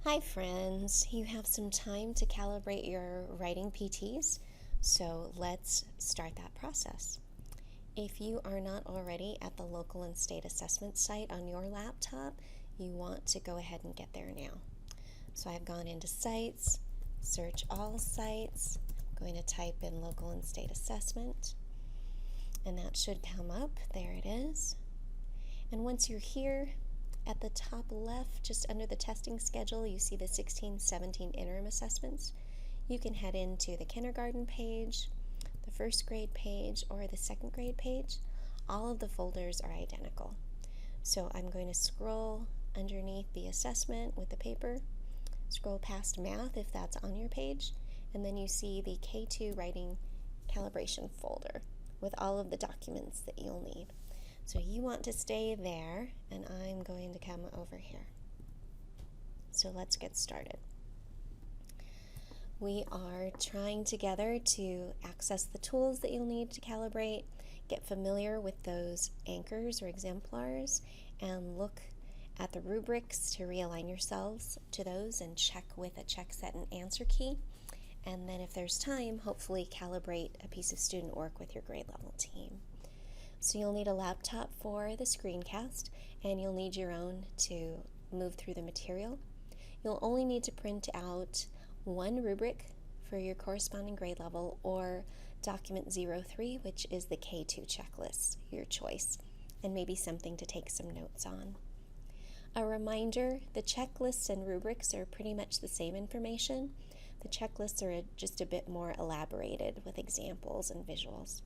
Hi friends, you have some time to calibrate your writing PTs, so let's start that process. If you are not already at the local and state assessment site on your laptop, you want to go ahead and get there now. So I've gone into sites, search all sites, going to type in local and state assessment, and that should come up. There it is. And once you're here, at the top left, just under the testing schedule, you see the 16-17 interim assessments. You can head into the kindergarten page, the first grade page, or the second grade page. All of the folders are identical. So I'm going to scroll underneath the assessment with the paper, scroll past math if that's on your page, and then you see the K-2 writing calibration folder with all of the documents that you'll need. So you want to stay there, and I'm going to come over here. So let's get started. We are trying together to access the tools that you'll need to calibrate, get familiar with those anchors or exemplars, and look at the rubrics to realign yourselves to those and check with a check set and answer key. And then if there's time, hopefully calibrate a piece of student work with your grade level team. So you'll need a laptop for the screencast, and you'll need your own to move through the material. You'll only need to print out one rubric for your corresponding grade level, or document 03, which is the K-2 checklist, your choice, and maybe something to take some notes on. A reminder, the checklists and rubrics are pretty much the same information. The checklists are just a bit more elaborated with examples and visuals.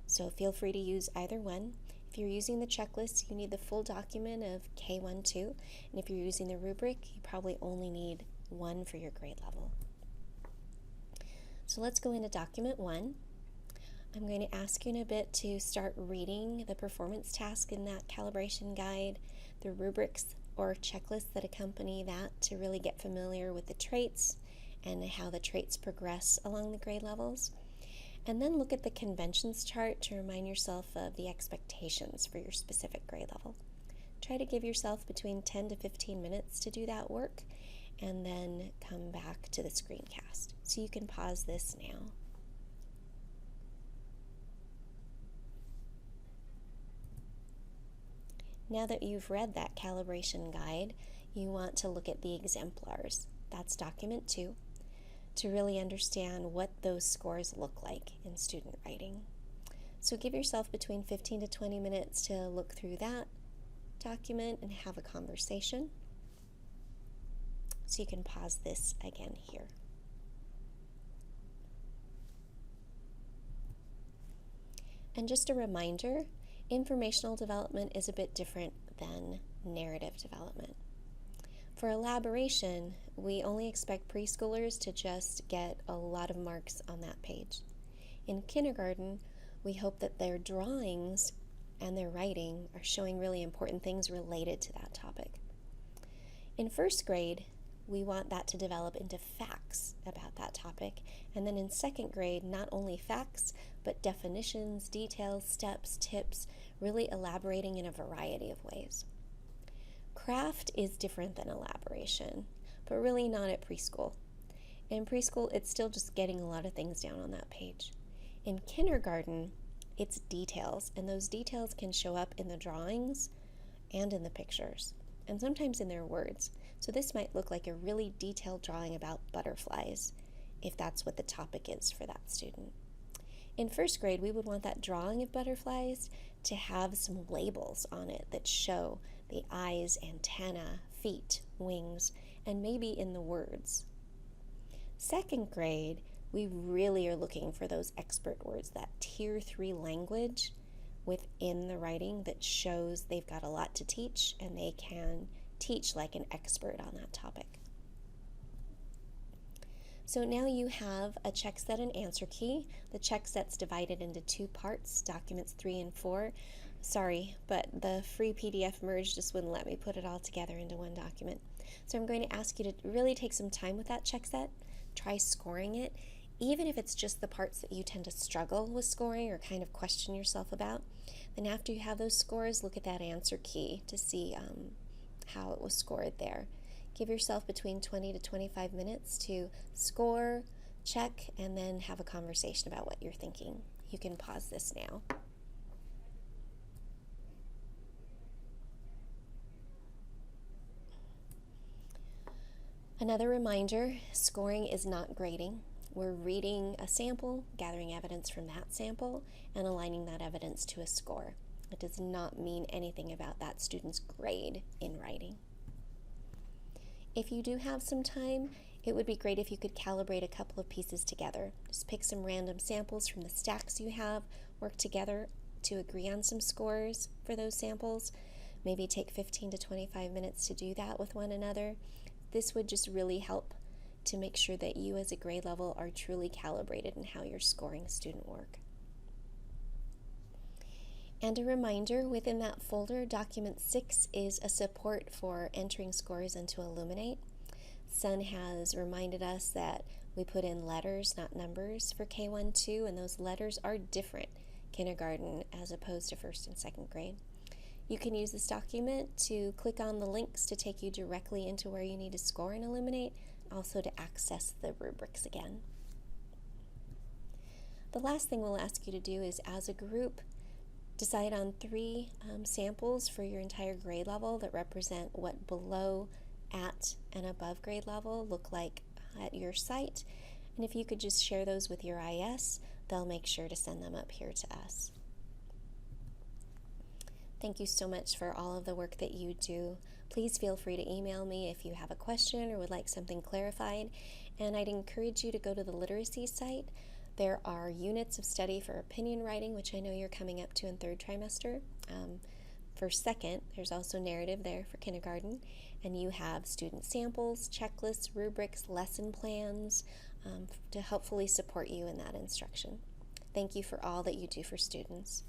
So feel free to use either one. If you're using the checklist, you need the full document of K-1-2, and if you're using the rubric, you probably only need one for your grade level. So let's go into document 1. I'm going to ask you in a bit to start reading the performance task in that calibration guide, the rubrics or checklists that accompany that to really get familiar with the traits and how the traits progress along the grade levels. And then look at the conventions chart to remind yourself of the expectations for your specific grade level. Try to give yourself between 10 to 15 minutes to do that work, and then come back to the screencast. So you can pause this now. Now that you've read that calibration guide, you want to look at the exemplars. That's document 2. To really understand what those scores look like in student writing. So give yourself between 15 to 20 minutes to look through that document and have a conversation. So you can pause this again here. And just a reminder, informational development is a bit different than narrative development. For elaboration, we only expect preschoolers to just get a lot of marks on that page. In kindergarten, we hope that their drawings and their writing are showing really important things related to that topic. In first grade, we want that to develop into facts about that topic, and then in second grade, not only facts, but definitions, details, steps, tips, really elaborating in a variety of ways. Craft is different than elaboration, but really not at preschool. In preschool, it's still just getting a lot of things down on that page. In kindergarten, it's details, and those details can show up in the drawings and in the pictures, and sometimes in their words. So this might look like a really detailed drawing about butterflies, if that's what the topic is for that student. In first grade, we would want that drawing of butterflies to have some labels on it that show the eyes, antenna, feet, wings, and maybe in the words. Second grade, we really are looking for those expert words, that tier 3 language within the writing that shows they've got a lot to teach and they can teach like an expert on that topic. So now you have a check set and answer key. The check set's divided into 2 parts, documents 3 and 4. Sorry, but the free PDF merge just wouldn't let me put it all together into one document. So I'm going to ask you to really take some time with that check set. Try scoring it, even if it's just the parts that you tend to struggle with scoring or kind of question yourself about. Then after you have those scores, look at that answer key to see how it was scored there. Give yourself between 20 to 25 minutes to score, check, and then have a conversation about what you're thinking. You can pause this now. Another reminder, scoring is not grading. We're reading a sample, gathering evidence from that sample, and aligning that evidence to a score. It does not mean anything about that student's grade in writing. If you do have some time, it would be great if you could calibrate a couple of pieces together. Just pick some random samples from the stacks you have, work together to agree on some scores for those samples. Maybe take 15 to 25 minutes to do that with one another. This would just really help to make sure that you as a grade level are truly calibrated in how you're scoring student work. And a reminder, within that folder, document 6 is a support for entering scores into Illuminate. Sun has reminded us that we put in letters, not numbers, for K-1-2, and those letters are different kindergarten as opposed to first and second grade. You can use this document to click on the links to take you directly into where you need to score and Illuminate, also to access the rubrics again. The last thing we'll ask you to do is, as a group, decide on 3 samples for your entire grade level that represent what below, at, and above grade level look like at your site. And if you could just share those with your IS, they'll make sure to send them up here to us. Thank you so much for all of the work that you do. Please feel free to email me if you have a question or would like something clarified. And I'd encourage you to go to the literacy site. There are units of study for opinion writing, which I know you're coming up to in 3rd trimester. For 2nd, there's also narrative there for kindergarten. And you have student samples, checklists, rubrics, lesson plans to hopefully support you in that instruction. Thank you for all that you do for students.